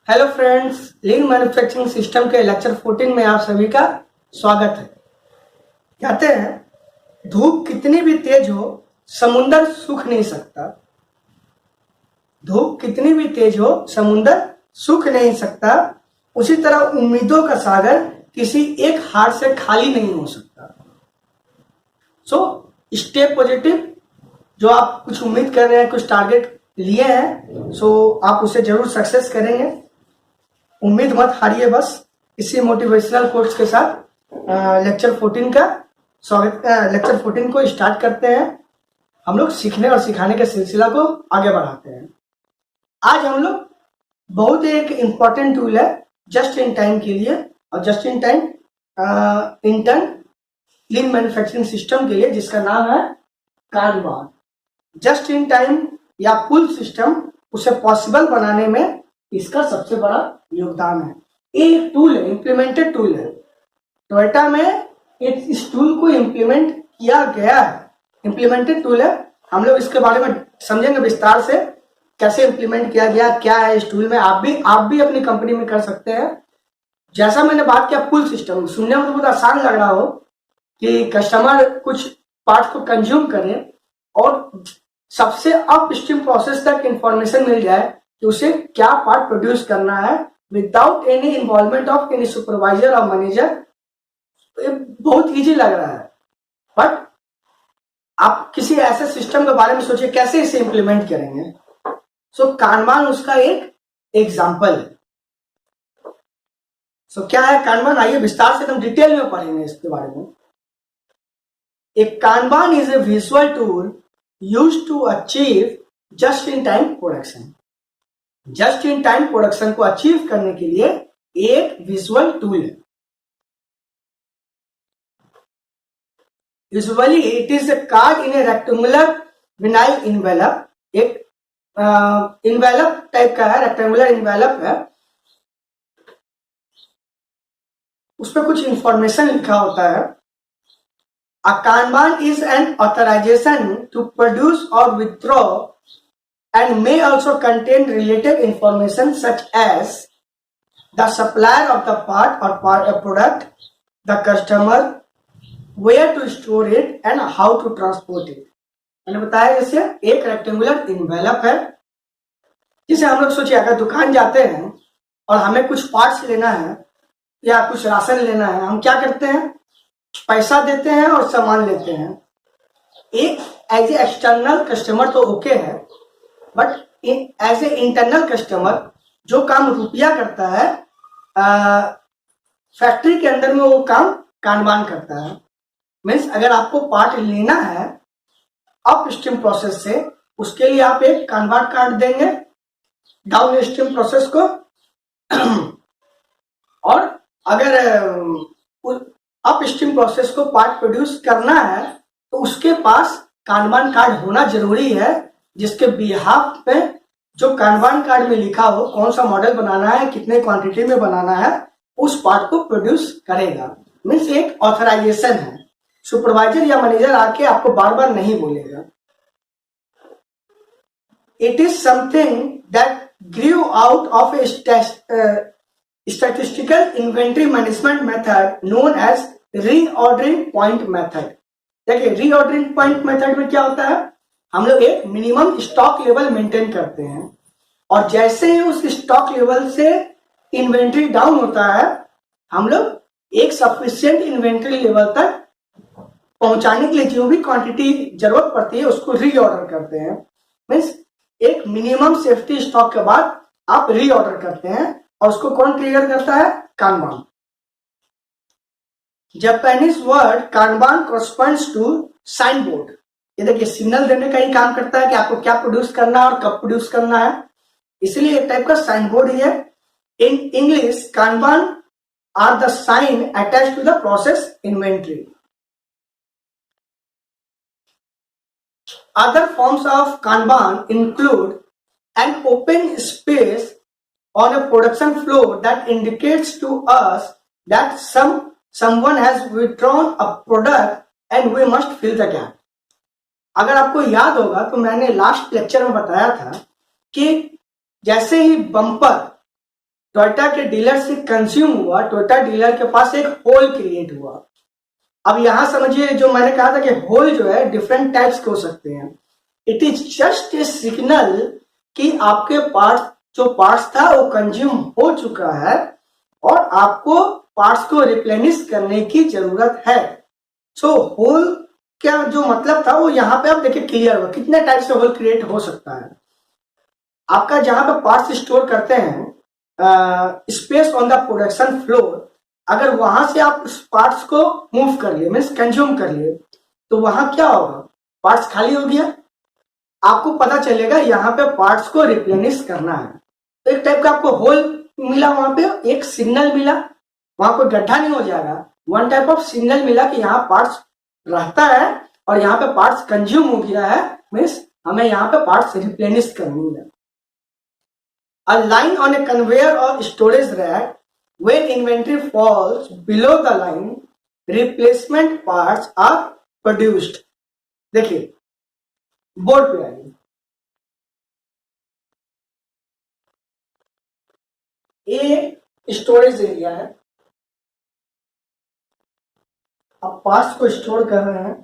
Hello friends, लीन manufacturing system के lecture 14 में आप सभी का स्वागत है। कहते हैं धूप कितनी भी तेज हो समुंदर सूख नहीं सकता। धूप कितनी भी तेज हो समुंदर सूख नहीं सकता। उसी तरह उम्मीदों का सागर किसी एक हार से खाली नहीं हो सकता। So stay positive. जो आप कुछ उम्मीद कर रहे हैं, कुछ टारगेट लिए हैं, सो आप उसे जरूर सक्सेस करेंगे। उम्मीद मत हारिए। बस इसी मोटिवेशनल कोट्स के साथ लेक्चर 14 का स्वागत। लेक्चर 14 को स्टार्ट करते हैं। हम लोग सीखने और सिखाने के सिलसिला को आगे बढ़ाते हैं। आज हम लोग बहुत एक इम्पॉर्टेंट टूल है जस्ट इन टाइम के लिए, और just in time intern lean manufacturing system के लिए, जिसका नाम है कानबान। जस्ट इन टाइम या पुल सिस्टम, उसे पॉसिबल बनाने में इसका सबसे बड़ा योगदान है। ये एक टूल है, इम्प्लीमेंटेड टूल है। टोयोटा में इस टूल को इम्प्लीमेंट किया गया है। इम्प्लीमेंटेड टूल है। हम लोग इसके बारे में समझेंगे विस्तार से, कैसे इम्प्लीमेंट किया गया, क्या है इस टूल में। आप भी अपनी कंपनी में कर सकते हैं। जैसा मैंने बात किया पुल सिस्टम, सुनने में तो बहुत आसान लग रहा हो कि कस्टमर कुछ पार्ट को कंज्यूम करे और सबसे अपस्ट्रीम प्रोसेस तक इंफॉर्मेशन मिल जाए कि उसे क्या पार्ट प्रोड्यूस करना है without any involvement of any supervisor और मैनेजर। ये बहुत इजी लग रहा है, बट आप किसी ऐसे सिस्टम के बारे में सोचिए कैसे इसे इंप्लीमेंट करेंगे। सो कानबान उसका एक एग्जाम्पल है। सो क्या है कानबान, आइए विस्तार से एकदम डिटेल में पढ़ेंगे इसके बारे में। एक kanban is a visual tool used to achieve just in time production. Just in time production को अचीव करने के लिए एक विजुअल टूल है। Usually it is a card in a rectangular vinyl envelope. एक इन्वेलप टाइप का है, rectangular envelope है। उस पर कुछ इंफॉर्मेशन लिखा होता है। A kanban is an authorization to produce और withdraw and may also contain related information such as the supplier of the part or product, the customer, where to store it and how to transport it। मैंने बताया जैसे एक rectangular envelope है, जिसे हम लोग सोचिए अगर दुकान जाते हैं और हमें कुछ पार्ट्स लेना है या कुछ राशन लेना है, हम क्या करते हैं, पैसा देते हैं और सामान लेते हैं। एक एज ए एक्सटर्नल कस्टमर तो ओके है, but as a internal customer जो काम रुपया करता है फैक्ट्री के अंदर में, वो काम कानबान करता है। मीन्स अगर आपको पार्ट लेना है अप स्ट्रीम प्रोसेस से, उसके लिए आप एक कानबान कार्ड देंगे डाउन स्ट्रीम प्रोसेस को। और अगर अप स्ट्रीम प्रोसेस को पार्ट प्रोड्यूस करना है तो उसके पास कानबान कार्ड होना जरूरी है, जिसके बिहाफ पे जो कानबान कार्ड में लिखा हो कौन सा मॉडल बनाना है, कितने क्वांटिटी में बनाना है, उस पार्ट को प्रोड्यूस करेगा। मीन्स एक ऑथराइजेशन है। सुपरवाइजर या मैनेजर आके आपको बार बार नहीं बोलेगा। It is something that grew out of a statistical inventory management method known as reordering point method. देखिए रीऑर्डरिंग पॉइंट मेथड में क्या होता है, हम लोग एक मिनिमम स्टॉक लेवल मेंटेन करते हैं और जैसे ही उस स्टॉक लेवल से इन्वेंट्री डाउन होता है, हम लोग एक सफिशिएंट इन्वेंट्री लेवल तक पहुंचाने के लिए जो भी क्वांटिटी जरूरत पड़ती है उसको रीऑर्डर करते हैं। मीन्स एक मिनिमम सेफ्टी स्टॉक के बाद आप रीऑर्डर करते हैं, और उसको कौन ट्रिगर करता है, kanban. Japanese word kanban corresponds to sign board. ये देखिए सिग्नल देने का ही काम करता है कि आपको क्या प्रोड्यूस करना है और कब प्रोड्यूस करना है, इसलिए एक टाइप का साइन बोर्ड ही है। In English kanban are the sign attached to the process inventory. Other forms of kanban include an open space on a production floor that indicates to us that someone has withdrawn a product and we must fill the gap। अगर आपको याद होगा तो मैंने last lecture में बताया था कि जैसे ही बम्पर टोयोटा के डीलर से कंज्यूम हुआ, टोयोटा डीलर के पास एक होल क्रिएट हुआ। अब यहां समझिए, जो मैंने कहा था कि होल जो है डिफरेंट टाइप्स के हो सकते हैं। It is just a signal कि आपके पास जो पार्ट्स था वो कंज्यूम हो चुका है और आपको पार्ट्स को रिप्लेनिश करने की जरूरत है। सो होल क्या जो मतलब था वो यहाँ पे आप देखिए क्लियर हुआ। कितने टाइप से होल क्रिएट हो सकता है। आपका जहां पे पार्ट्स स्टोर करते हैं space on the production floor, अगर वहां से आप उस पार्ट्स को मूव कर लिए, मीन्स कंज्यूम कर लिए, तो वहां क्या होगा, पार्ट्स खाली हो गया, आपको पता चलेगा यहाँ पे पार्ट्स को रिप्लेनिश करना है। तो एक टाइप का आपको होल मिला, वहां पे एक सिग्नल मिला, वहां कोई गड्ढा नहीं हो जाएगा, वन टाइप ऑफ सिग्नल मिला कि यहाँ पार्ट्स रहता है और यहाँ पे पार्ट्स कंज्यूम हो गया है, मीन्स हमें यहाँ पे पार्ट्स रिप्लेनिश करनी है। A line on a conveyor or storage rack, when inventory falls below the line, replacement parts are produced. देखिए बोर्ड पे आइए, ये स्टोरेज एरिया है, आप पार्ट्स को स्टोर कर रहे हैं।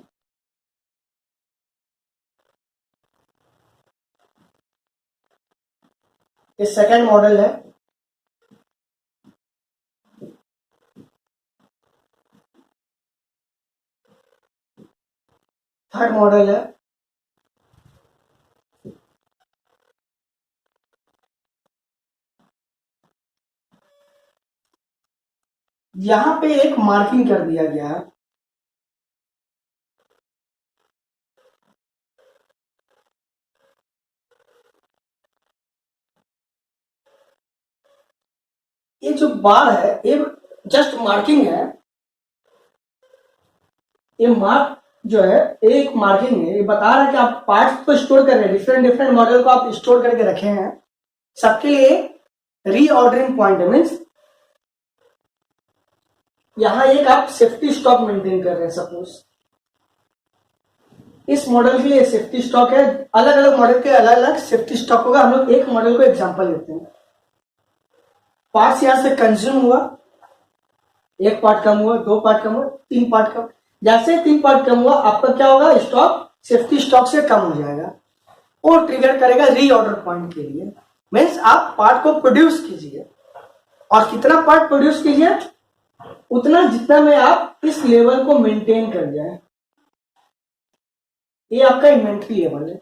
ये सेकंड मॉडल है, थर्ड मॉडल है, यहां पे एक मार्किंग कर दिया गया है। ये जो बार है ये जस्ट मार्किंग है, ये मार्क जो है एक मार्किंग है, ये बता रहा है कि आप पार्ट्स को स्टोर कर रहे हैं, डिफरेंट डिफरेंट मॉडल को आप स्टोर करके रखे हैं, सबके लिए रीऑर्डरिंग पॉइंट है। मीन्स यहां एक आप सेफ्टी स्टॉक मेंटेन कर रहे हैं। सपोज इस मॉडल के लिए सेफ्टी स्टॉक है, अलग अलग मॉडल के अलग अलग सेफ्टी स्टॉक होगा। हम लोग एक मॉडल को एग्जांपल लेते हैं। पार्ट्स यहां से कंज्यूम हुआ, एक पार्ट कम हुआ, दो पार्ट कम हुआ, तीन पार्ट कम, जैसे तीन पार्ट कम हुआ आपका क्या होगा, स्टॉक सेफ्टी स्टॉक से कम हो जाएगा और ट्रिगर करेगा रीऑर्डर पॉइंट के लिए। मीन्स आप पार्ट को प्रोड्यूस कीजिए और कितना पार्ट प्रोड्यूस कीजिए, उतना जितना में आप इस लेवल को मेंटेन कर जाए। ये आपका इन्वेंट्री लेवल है।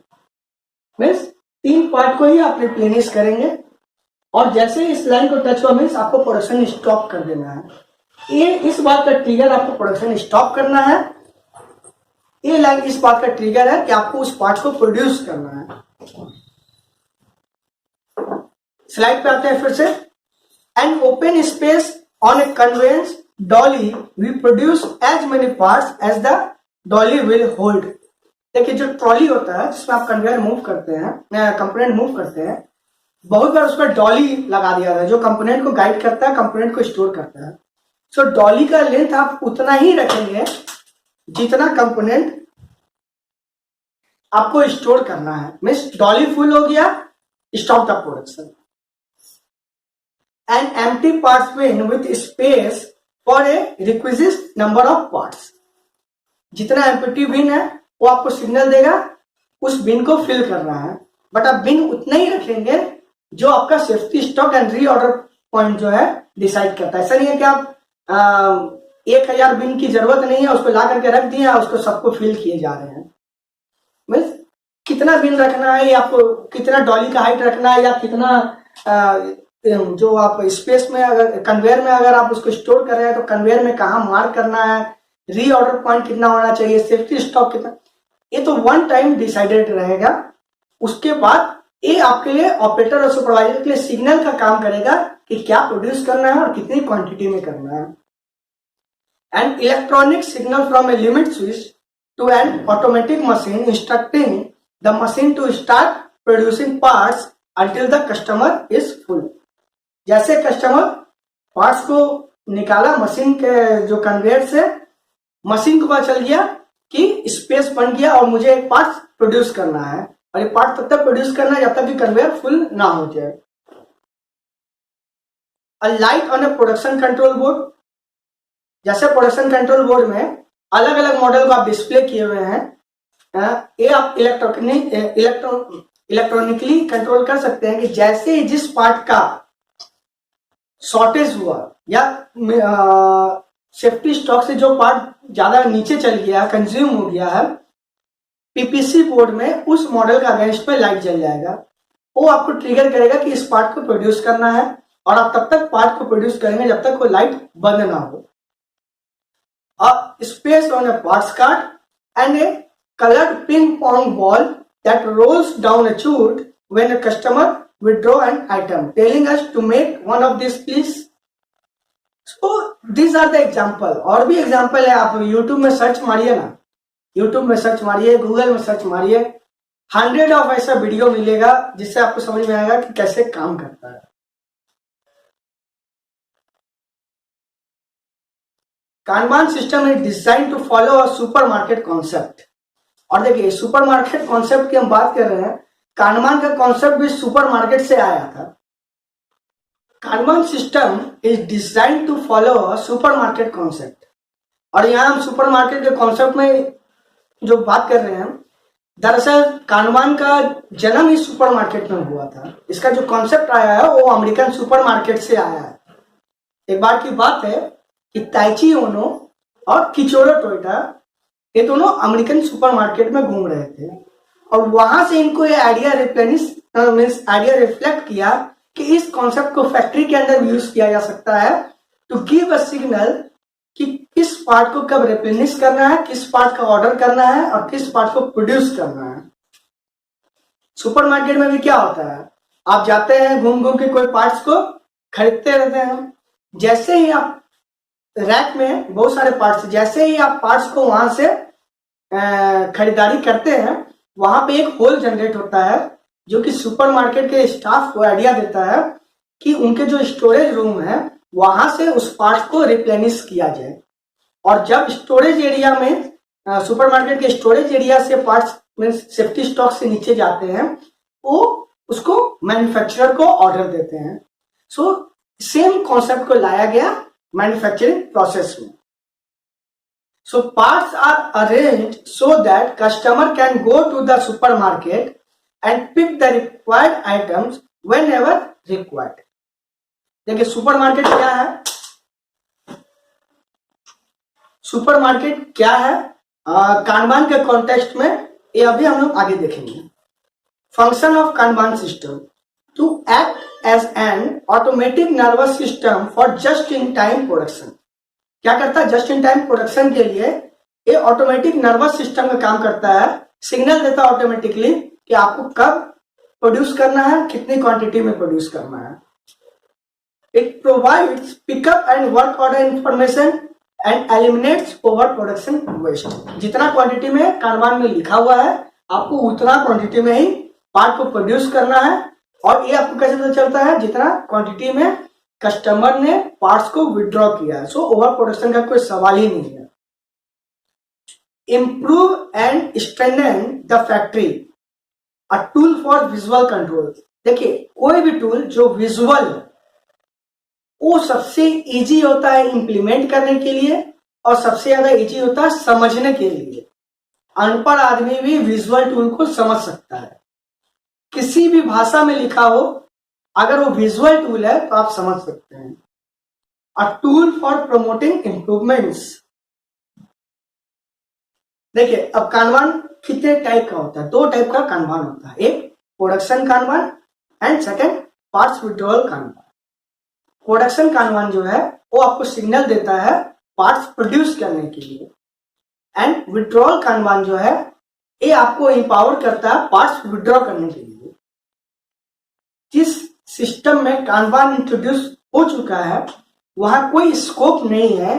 मीन्स तीन पार्ट को ही आप रिप्लेनिश करेंगे और जैसे इस लाइन को टच हुआ मीन्स आपको प्रोडक्शन स्टॉप कर देना है। ये इस बात का ट्रिगर आपको प्रोडक्शन स्टॉप करना है। ये लाइन इस बात का ट्रिगर है कि आपको उस पार्ट को प्रोड्यूस करना है। स्लाइड पे आते हैं फिर से। An open space on a conveyance dolly we produce as many parts as the dolly will hold. देखिए जो ट्रॉली होता है जिसमें आप कन्वेयर मूव करते हैं, कंपोनेंट मूव करते हैं, बहुत बार उस पर डॉली लगा दिया है जो कंपोनेंट को गाइड करता है, कंपोनेंट को स्टोर करता है। सो डॉली का लेंथ आप उतना ही रखेंगे जितना कंपोनेंट आपको स्टोर करना है। मीन्स डॉली फुल हो गया, stop the production. An empty parts been with space for a requisite number of parts. जितना एम्प्टी बिन है वो आपको सिग्नल देगा उस बिन को फिल करना है, बट आप बिन उतना ही रखेंगे जो आपका safety stock and reorder point जो है डिसाइड करता है। ऐसा नहीं है कि आप 1000 बिन की जरूरत नहीं है उसको ला करके रख दिए उसको सबको फिल किए जा रहे हैं। मीन्स कितना बिन रखना है, या आपको कितना डॉली का हाइट रखना है, या कितना जो आप स्पेस में अगर कन्वेयर में अगर आप उसको स्टोर कर रहे हैं तो कन्वेयर में कहाँ मार्क करना है, रीऑर्डर पॉइंट कितना होना चाहिए, सेफ्टी स्टॉक कितना, ये तो वन टाइम डिसाइडेड रहेगा। उसके बाद ये आपके लिए ऑपरेटर और सुपरवाइजर के लिए सिग्नल का काम करेगा कि क्या प्रोड्यूस करना है और कितनी क्वांटिटी में करना है। And electronic signal from a limit switch to an automatic machine instructing the machine to start producing parts until the customer is full. जैसे कस्टमर पार्ट्स को निकाला मशीन के जो कन्वेयर से, मशीन को पता चल गया कि स्पेस बन गया और मुझे एक पार्ट प्रोड्यूस करना है, और ये पार्ट तब तक प्रोड्यूस करना है जब तक कि कन्वेयर फुल ना हो जाए। A light on a production control board. जैसे प्रोडक्शन कंट्रोल बोर्ड में अलग अलग मॉडल को आप डिस्प्ले किए हुए हैं, ये आप इलेक्ट्रॉनिकली कंट्रोल कर सकते हैं कि जैसे ही जिस पार्ट का शॉर्टेज हुआ या सेफ्टी स्टॉक से जो पार्ट ज्यादा नीचे चल गया, कंज्यूम हो गया है, पीपीसी बोर्ड में उस मॉडल का अगेंस्ट पे लाइट जल जाएगा। वो आपको ट्रिगर करेगा कि इस पार्ट को प्रोड्यूस करना है, और आप तब तक पार्ट को प्रोड्यूस करेंगे जब तक वो लाइट बंद ना हो। Space on a parts card and A colored ping pong ball that rolls down a chute when a customer withdraw an item, telling us to make one of these please. So these are the example. और भी example है, आप YouTube में search मारिए ना, YouTube में search मारिए, Google में सर्च मारिए, 100 ऑफ ऐसा वीडियो मिलेगा जिससे आपको समझ में आएगा कि कैसे काम करता है। Kanban system is design to follow a supermarket concept. और देखिए सुपरमार्केट कॉन्सेप्ट की हम बात कर रहे हैं, कानबान का कॉन्सेप्ट भी सुपरमार्केट से आया था। Kanban system is design to follow a supermarket concept. और यहाँ हम सुपरमार्केट के कॉन्सेप्ट में जो बात कर रहे हैं, दरअसल कानबान का जन्म ही सुपरमार्केट में हुआ था। इसका जो कॉन्सेप्ट आया है वो अमेरिकन सुपरमार्केट से आया है। एक बार की बात है कि ताइची ओनो और किचोरो टोयोटा ये दोनों अमेरिकन सुपरमार्केट में घूम रहे थे, और वहां से इनको ये आइडिया रिफ्लेक्ट किया कि इस कॉन्सेप्ट को फैक्ट्री के अंदर यूज किया जा सकता है टू गिव अ सिग्नल कि किस पार्ट को कब रिप्लेनिश करना है, किस पार्ट का ऑर्डर करना है और किस पार्ट को प्रोड्यूस करना है। सुपरमार्केट में भी क्या होता है, आप जाते हैं घूम घूम के कोई पार्ट्स को खरीदते रहते हैं। जैसे ही आप रैक में बहुत सारे पार्ट्स, जैसे ही आप पार्ट्स को वहां से खरीदारी करते हैं, वहां पे एक होल जनरेट होता है जो कि सुपरमार्केट के स्टाफ को आइडिया देता है कि उनके जो स्टोरेज रूम है वहां से उस पार्ट्स को रिप्लेनिश किया जाए। और जब स्टोरेज एरिया में सुपरमार्केट के स्टोरेज एरिया से पार्ट्स में सेफ्टी स्टॉक से नीचे जाते हैं, वो उसको मैन्युफैक्चरर को ऑर्डर देते हैं। सो सेम कॉन्सेप्ट को लाया गया मैन्युफैक्चरिंग प्रोसेस में। So parts are arranged so that customer can go to the supermarket and pick the required items whenever required. देखिए सुपरमार्केट क्या है, सुपरमार्केट क्या है कानबान के कॉन्टेक्स्ट में, ये अभी हम लोग आगे देखेंगे। Function of kanban system to act as an automatic nervous system for just in time production. क्या करता है, जस्ट इन टाइम प्रोडक्शन के लिए ये ऑटोमेटिक नर्वस सिस्टम का काम करता है। सिग्नल देता है ऑटोमेटिकली कि आपको कब प्रोड्यूस करना है, कितनी क्वांटिटी में प्रोड्यूस करना है। It provides pickup and work order information and eliminates over production waste. जितना क्वांटिटी में कानबान में लिखा हुआ है आपको उतना क्वांटिटी में ही पार्ट को प्रोड्यूस करना है, और ये आपको कैसे पता चलता है, जितना क्वांटिटी में कस्टमर ने पार्ट्स को विड्रॉ किया है। सो ओवर प्रोडक्शन का कोई सवाल ही नहीं है। Improve and strengthen the factory, a tool for visual control. देखिए कोई भी टूल जो विजुअल, वो सबसे इजी होता है इंप्लीमेंट करने के लिए और सबसे ज्यादा इजी होता है समझने के लिए। अनपढ़ आदमी भी विजुअल टूल को समझ सकता है। किसी भी भाषा में लिखा हो, अगर वो विजुअल टूल है तो आप समझ सकते हैं। A tool for promoting improvements. देखिए अब कानबान कितने टाइप का होता है, दो टाइप का कानबान होता है, एक production Kanban and second parts withdrawal Kanban. Production Kanban जो है वो आपको सिग्नल देता है पार्ट्स प्रोड्यूस करने के लिए, एंड विड्रॉल कानबान जो है ये आपको इंपावर करता है पार्ट्स विड्रॉ करने के लिए। जिस सिस्टम में कानबान इंट्रोड्यूस हो चुका है वहां कोई स्कोप नहीं है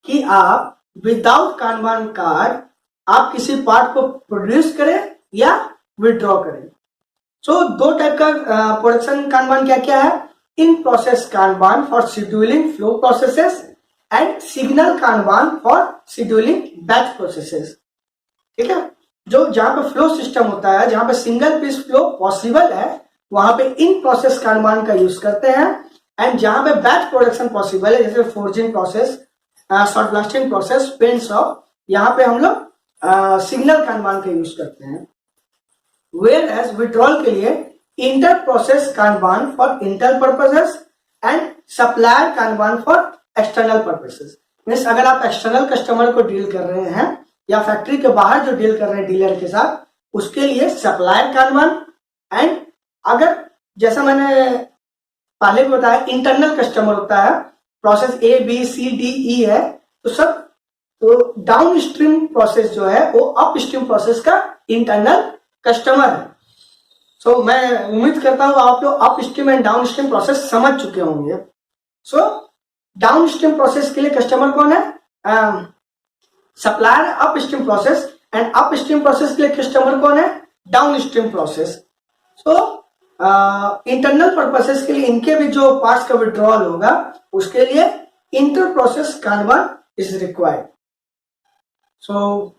कि आप विदाउट कानबान कार्ड आप किसी पार्ट को प्रोड्यूस करें या विड्रॉ करें। सो दो टाइप का प्रोडक्शन कानबान क्या क्या है, इन process Kanban for scheduling flow processes and signal Kanban for scheduling batch processes. ठीक है, जो जहां पे फ्लो सिस्टम होता है, जहां पे सिंगल पीस फ्लो पॉसिबल है, वहां पे इन प्रोसेस कानबान का यूज करते हैं, एंड जहां पे बैच प्रोडक्शन पॉसिबल है, जैसे forging process, short blasting process, paint shop, यहाँ पे हम लोग सिग्नल कानबान का यूज करते हैं। वेयर एज विड्रॉल के लिए inter process Kanban for internal purposes and supplier Kanban for external purposes. Means अगर आप एक्सटर्नल कस्टमर को डील कर रहे हैं या फैक्ट्री के बाहर जो डील कर रहे हैं डीलर के साथ, उसके लिए सप्लायर कानबान। एंड अगर जैसा मैंने पहले भी बताया इंटरनल कस्टमर होता है, process A B C D E है, तो सब तो डाउन स्ट्रीम प्रोसेस जो है वो अप स्ट्रीम प्रोसेस का इंटरनल कस्टमर है। सो मैं उम्मीद करता हूं आप लोग up stream and down stream process समझ चुके होंगे। सो डाउन स्ट्रीम प्रोसेस के लिए कस्टमर कौन है? Supplier up stream process, and up stream process के लिए कस्टमर कौन है? Down stream process. So internal purposes के लिए इनके भी जो पार्ट्स का विड्रॉल होगा उसके लिए inter process kanban is required. So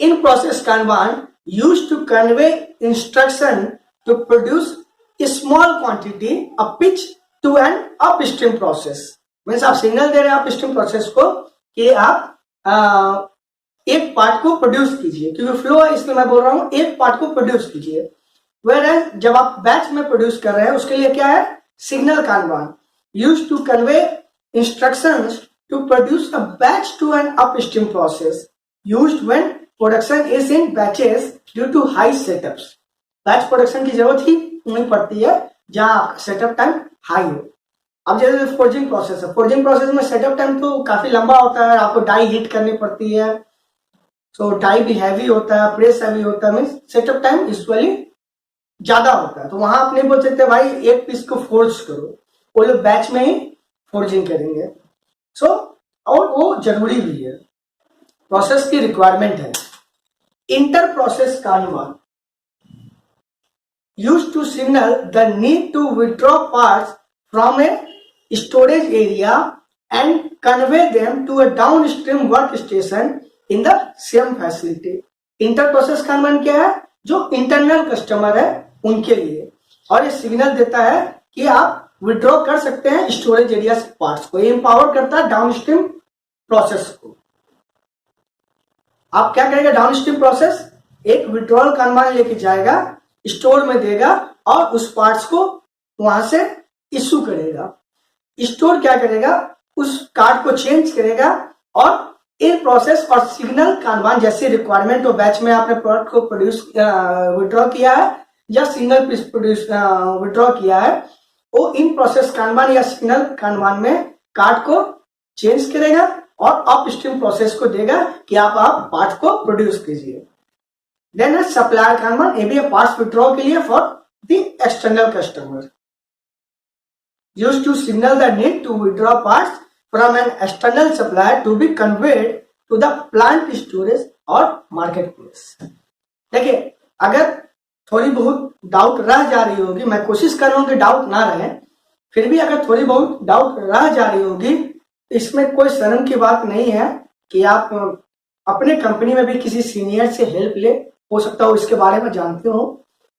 in process kanban used to convey instruction to produce small quantity of pitch to an upstream process. Means आप सिग्नल दे रहे हैं अपस्ट्रीम प्रोसेस को कि आप एक पार्ट को प्रोड्यूस कीजिए, क्योंकि फ्लो है इसलिए मैं बोल रहा हूं एक पार्ट को प्रोड्यूस कीजिए। वेयर जब आप बैच में प्रोड्यूस कर रहे हैं उसके लिए क्या है? Signal kanban used to convey instructions to produce a batch to an upstream process used when production is in batches due to high setups. Batch production की जरूरत ही नहीं पड़ती है जहां सेटअप टाइम हाई हो। अब जैसे फोर्जिंग प्रोसेस है, फोर्जिंग प्रोसेस में सेटअप टाइम तो काफी लंबा होता है, आपको डाई हीट करनी पड़ती है, तो डाई भी हैवी होता है, प्रेस हैवी होता है, मीन्स सेटअप टाइम यूजुअली ज्यादा होता है। तो वहां आप नहीं बोल सकते भाई एक पीस को फोर्ज करो, वो लोग बैच में ही फोर्जिंग करेंगे। सो और वो जरूरी भी है, प्रोसेस की रिक्वायरमेंट है। Inter process Kanban used to signal the need to withdraw parts from a storage area and convey them to a downstream workstation in the same facility. Inter process Kanban क्या है? जो internal customer है उनके लिए, और ये signal देता है कि आप विड्रॉ कर सकते हैं स्टोरेज एरिया से पार्ट्स को। ये एम्पावर करता है डाउनस्ट्रीम प्रोसेस को। आप क्या करेगा? डाउनस्ट्रीम प्रोसेस एक विड्रॉल कानबान लेके जाएगा, स्टोर में देगा और उस पार्ट्स को वहां से इश्यू करेगा। स्टोर क्या करेगा? उस कार्ड को चेंज करेगा और इन प्रोसेस और सिग्नल कानबान जैसी रिक्वायरमेंट हो, बैच में आपने प्रोडक्ट को प्रोड्यूस विड्रॉ किया है या सिंगल पीस प्रोड्यूस विड्रॉ किया है, वो इन प्रोसेस कानबान या सिग्नल कानबान में कार्ड को चेंज करेगा और अपस्ट्रीम प्रोसेस को देगा कि आप पार्ट को प्रोड्यूस कीजिए। Then a supplier Kanban, ये भी parts withdraw के लिए for the external customer, used to signal the need to withdraw parts from an external supplier to be conveyed to the plant storage or marketplace। देखिए, अगर थोड़ी बहुत doubt रह जा रही होगी, मैं कोशिश कर रहा हूं कि डाउट ना रहे, फिर भी अगर थोड़ी बहुत डाउट रह जा रही होगी, इसमें कोई शर्म की बात नहीं है कि आप अपने कंपनी में भी किसी सीनियर से हेल्प ले। हो सकता हो इसके बारे में जानते हो,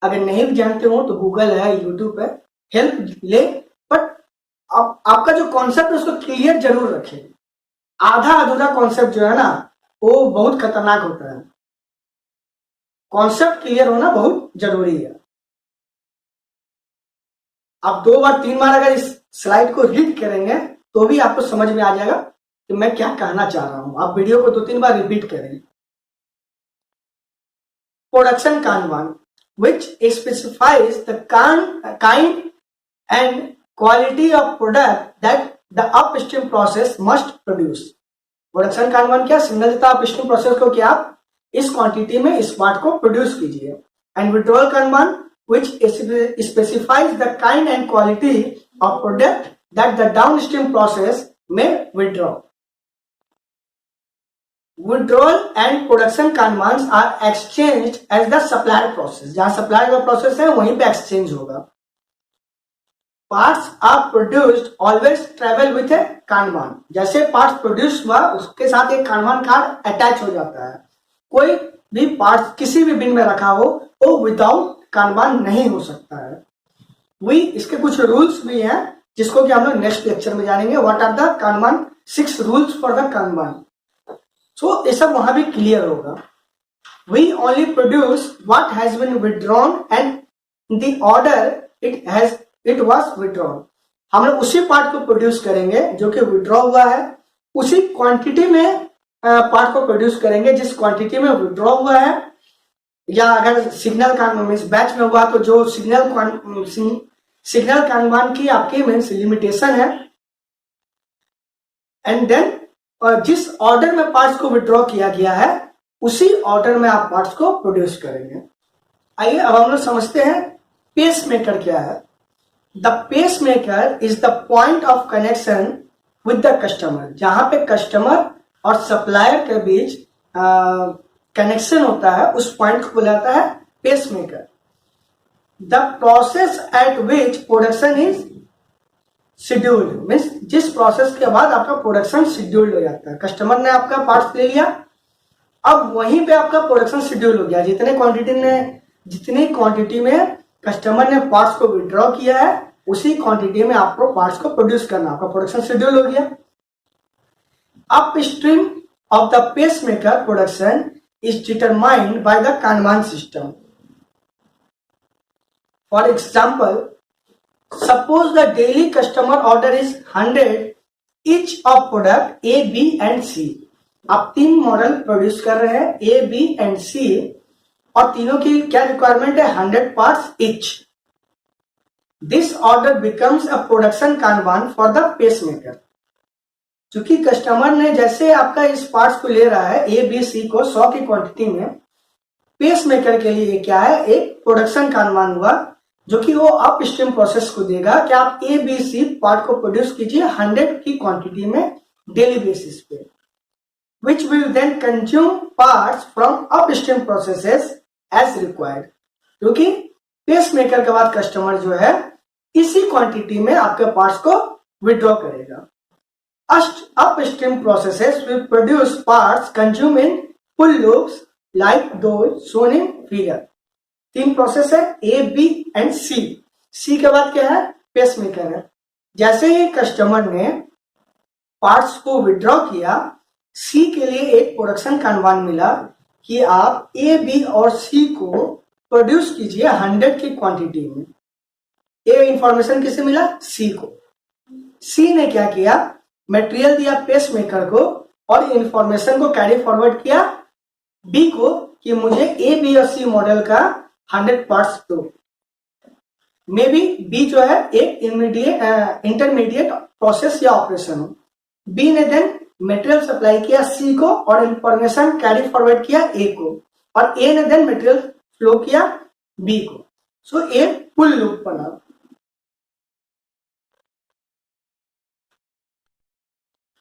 अगर नहीं भी जानते हो तो गूगल है, यूट्यूब है, हेल्प ले। बट आपका जो कॉन्सेप्ट है उसको क्लियर जरूर रखें। आधा अधूरा कॉन्सेप्ट जो है ना वो बहुत खतरनाक होता है। कॉन्सेप्ट क्लियर होना बहुत जरूरी है। आप 2 बार 3 बार अगर इस स्लाइड को रीड करेंगे तो भी आपको समझ में आ जाएगा कि मैं क्या कहना चाह रहा हूं। आप वीडियो को 2-3 बार रिपीट करें। Production Kanban, which specifies the kind and quality of product that the upstream process must produce। Production Kanban क्या सिग्नल देता है अपस्ट्रीम प्रोसेस को कि आप इस क्वांटिटी में इस पार्ट को प्रोड्यूस कीजिए। And withdrawal Kanban which specifies the kind and quality of product that the downstream process may withdraw। Withdrawal and production Kanbans are exchanged as the supplier process। जहां supplier का process है वहीं पे exchange होगा। Parts are produced always travel with a kanban. जैसे parts produce हुआ उसके साथ एक कानबान कार्ड अटैच हो जाता है। कोई भी पार्ट्स किसी भी बिन में रखा हो वो विदाउट कानबान नहीं हो सकता है। इसके कुछ रूल्स भी हैं जिसको कि हम लोग नेक्स्ट लेक्चर में जानेंगे। What are the kanban 6 rules for the kanban. So ये सब वहां भी क्लियर होगा। We only produce what has been withdrawn and the order it was withdrawn. हम लोग उसी पार्ट को प्रोड्यूस करेंगे जो कि विड्रॉ हुआ है, उसी क्वांटिटी में पार्ट को प्रोड्यूस करेंगे जिस क्वांटिटी में विड्रॉ हुआ है, या अगर सिग्नल कानबान बैच में हुआ तो जो सिग्नल कानबान की आपकी मीन्स लिमिटेशन है। एंड देन जिस ऑर्डर में पार्ट्स को विड्रॉ किया गया है उसी ऑर्डर में आप पार्ट्स को प्रोड्यूस करेंगे। आइए अब हम लोग समझते हैं पेस मेकर क्या है। The pacemaker is the point of connection with the customer, जहां पे कस्टमर और सप्लायर के बीच कनेक्शन होता है, उस पॉइंट को बोला जाता है pacemaker. The process at which production is scheduled, means जिस प्रोसेस के बाद आपका प्रोडक्शन शेड्यूल्ड हो जाता है। कस्टमर ने आपका पार्ट्स ले लिया, अब वहीं पे आपका प्रोडक्शन शेड्यूल हो गया। जितनी क्वांटिटी में कस्टमर ने पार्ट्स को विड्रॉ किया है उसी क्वांटिटी में आपको पार्ट्स को प्रोड्यूस करना, आपका प्रोडक्शन शेड्यूल हो गया। Upstream of the pacemaker production is determined by the Kanban system. For example, suppose the daily customer order is 100 each of product A, B and C. आप 3 model produce कर रहे हैं A, B and C और तीनों की क्या requirement है 100 parts each. This order becomes a production Kanban for the pacemaker. चूंकि कस्टमर ने जैसे आपका इस पार्ट्स को ले रहा है ए बी सी को 100 की क्वांटिटी में, पेस मेकर के लिए क्या है एक प्रोडक्शन कानबान हुआ जो कि वो अपस्ट्रीम प्रोसेस को देगा कि आप ए बी सी पार्ट को प्रोड्यूस कीजिए 100 की क्वांटिटी में डेली बेसिस पे, which will then consume parts from upstream processes as required. क्योंकि पेस मेकर के बाद कस्टमर जो है इसी क्वांटिटी में आपके पार्ट्स को विड्रॉ करेगा। Upstream processes will produce parts consumed in pull loops like those shown in figure. 3 process है A, B and C. C के बाद क्या है पेस मेकर है। जैसे ही कस्टमर ने पार्ट्स को विड्रॉ किया, C के लिए एक प्रोडक्शन कानबान मिला कि आप A, B और C को प्रोड्यूस कीजिए 100 की क्वांटिटी में। ये इंफॉर्मेशन किसे मिला C को। C ने क्या किया मटेरियल दिया पेस मेकर को और इंफॉर्मेशन को कैरी फॉरवर्ड किया बी को कि मुझे ए बी और सी मॉडल का 100 पार्ट्स दो। मे बी बी जो है एक इंटरमीडिएट प्रोसेस या ऑपरेशन हो। बी ने देन मटेरियल सप्लाई किया सी को और इंफॉर्मेशन कैरी फॉरवर्ड किया ए को, और ए ने देन मटेरियल फ्लो किया बी को। सो ए पुल लूप बना।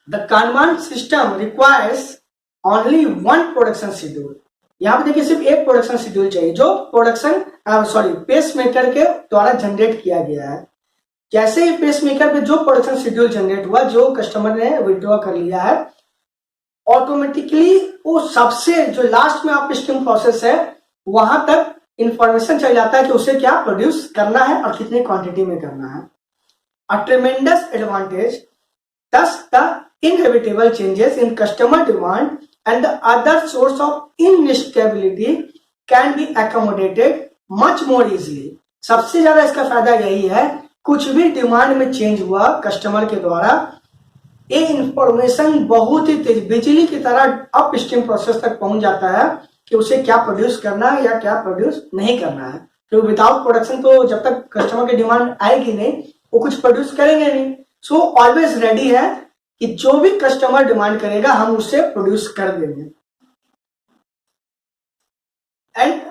The Kanban system requires only one production schedule. यहाँ पे देखिए सिर्फ एक प्रोडक्शन शेड्यूल चाहिए जो पेस मेकर के द्वारा जनरेट किया गया है। जैसे ही पेस मेकर पे जो प्रोडक्शन शेड्यूल जनरेट हुआ, जो कस्टमर ने विड्रॉ कर लिया है, ऑटोमेटिकली वो सबसे जो लास्ट में अपस्ट्रीम प्रोसेस है वहां तक इंफॉर्मेशन चल जाता है कि उसे क्या प्रोड्यूस करना है और कितनी क्वांटिटी में करना है। A tremendous advantage, thus the inevitable changes in customer demand and the other source of instability can be accommodated much more easily. सबसे ज्यादा इसका फायदा यही है, कुछ भी डिमांड में चेंज हुआ कस्टमर के द्वारा, ये इंफॉर्मेशन बहुत ही तेज बिजली की तरह अपस्ट्रीम प्रोसेस तक पहुंच जाता है कि उसे क्या प्रोड्यूस करना है या क्या प्रोड्यूस नहीं करना है। तो विदाउट प्रोडक्शन तो जब तक कस्टमर की डिमांड आएगी नहीं वो कुछ प्रोड्यूस करेंगे नहीं। सो ऑलवेज रेडी है कि जो भी कस्टमर डिमांड करेगा हम उसे प्रोड्यूस कर देंगे। And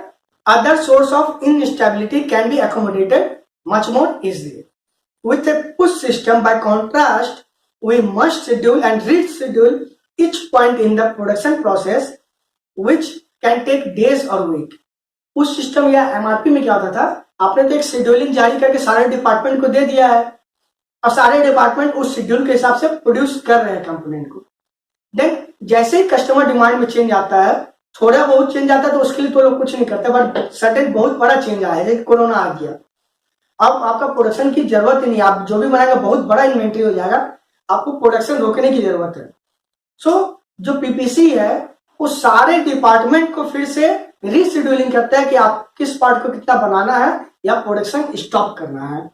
other source of instability can be accommodated much more easily with a push system. By contrast we must schedule and reschedule each point in the production process which can take days or week. Push system या MRP में क्या होता था, आपने तो एक scheduling जारी करके सारे डिपार्टमेंट को दे दिया है और सारे डिपार्टमेंट उस शेड्यूल के हिसाब से प्रोड्यूस कर रहे हैं कंपोनेंट को। देन जैसे ही कस्टमर डिमांड में चेंज आता है, थोड़ा बहुत चेंज आता है तो उसके लिए तो लोग कुछ नहीं करते, बट सडन बहुत बड़ा चेंज आया जैसे कोरोना आ गया अब आपका प्रोडक्शन की जरूरत ही नहीं, आप जो भी बनाएगा बहुत बड़ा इन्वेंट्री हो जाएगा, आपको प्रोडक्शन रोकने की जरूरत है। सो जो पीपीसी है वो सारे डिपार्टमेंट को फिर से रीशेड्यूलिंग करता है कि आप किस पार्ट को कितना बनाना है या प्रोडक्शन स्टॉप करना है,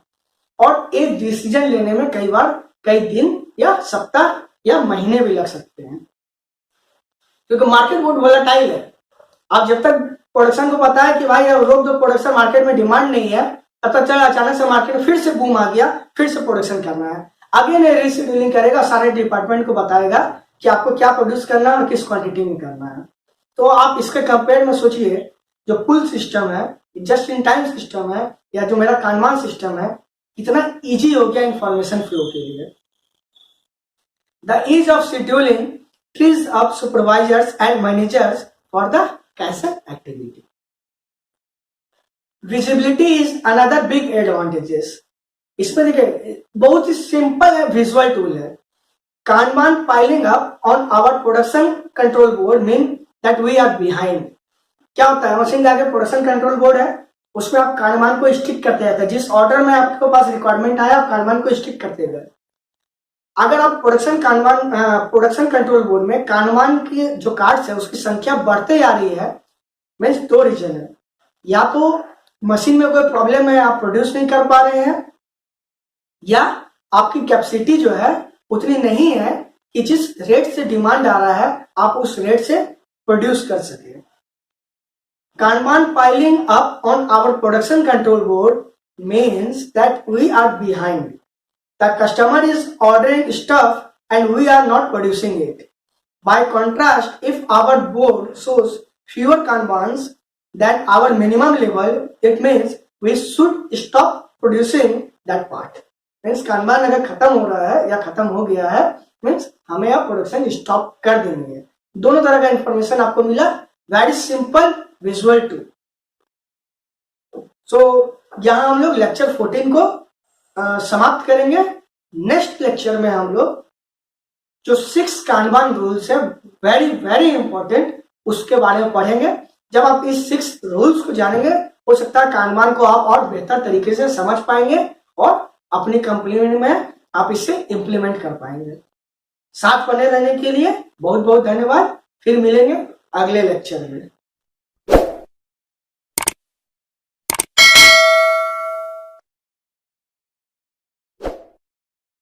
और एक डिसीजन लेने में कई बार कई दिन या सप्ताह या महीने भी लग सकते हैं, क्योंकि मार्केट बहुत वोलेटाइल है। आप जब तक प्रोडक्शन को पता है कि भाई अब रोक दो, प्रोडक्शन मार्केट में डिमांड नहीं है, पता चला अचानक से मार्केट में फिर से बूम आ गया, फिर से प्रोडक्शन करना है, अगेन रीशेड्यूलिंग करेगा, सारे डिपार्टमेंट को बताएगा कि आपको क्या प्रोड्यूस करना है और किस क्वांटिटी में करना है। तो आप इसके कंपेयर में सोचिए, जो पुल सिस्टम है, जस्ट इन टाइम सिस्टम है, या जो मेरा कानमान सिस्टम है, कितना इजी हो गया इंफॉर्मेशन फ्लो के लिए। The ease of scheduling frees up supervisors and managers for the cashier activity. Visibility is another big advantages. इसमें देखिए बहुत ही सिंपल है, विजुअल टूल है। Kanban piling up on our production control board mean that we are behind। क्या होता है, machine के आगे प्रोडक्शन कंट्रोल बोर्ड है, उसमें आप कानमान को स्टिक करते जाते हैं, जिस ऑर्डर में आपके पास रिक्वायरमेंट आया आप कानमान को स्टिक करते गए। अगर आप प्रोडक्शन कंट्रोल बोर्ड में कानमान की जो कार्ड्स है उसकी संख्या बढ़ते जा रही है, मीन्स दो रीजन है, या तो मशीन में कोई प्रॉब्लम है, आप प्रोड्यूस नहीं कर पा रहे हैं, या आपकी कैपेसिटी जो है उतनी नहीं है कि जिस रेट से डिमांड आ रहा है आप उस रेट से प्रोड्यूस कर सके। Kanban piling up on our production control board means that we are behind. The customer is ordering stuff and we are not producing it. By contrast, if our board shows fewer Kanbans than our minimum level, it means we should stop producing that part. Means Kanban अगर खत्म हो रहा है या खत्म हो गया है, मीन्स हमें आप प्रोडक्शन स्टॉप कर देंगे। दोनों तरह का इंफॉर्मेशन आपको मिला, वेरी सिंपल विजुअल टूल। सो यहां हम लोग लेक्चर 14 को समाप्त करेंगे। नेक्स्ट लेक्चर में हम लोग जो 6 कानबान रूल्स है, वेरी वेरी इंपॉर्टेंट, उसके बारे में पढ़ेंगे। जब आप इस 6 रूल्स को जानेंगे, हो सकता है कानबान को आप और बेहतर तरीके से समझ पाएंगे और अपनी कंपनी में आप इसे इंप्लीमेंट कर पाएंगे। साथ बने रहने के लिए बहुत बहुत धन्यवाद। फिर मिलेंगे अगले लेक्चर में।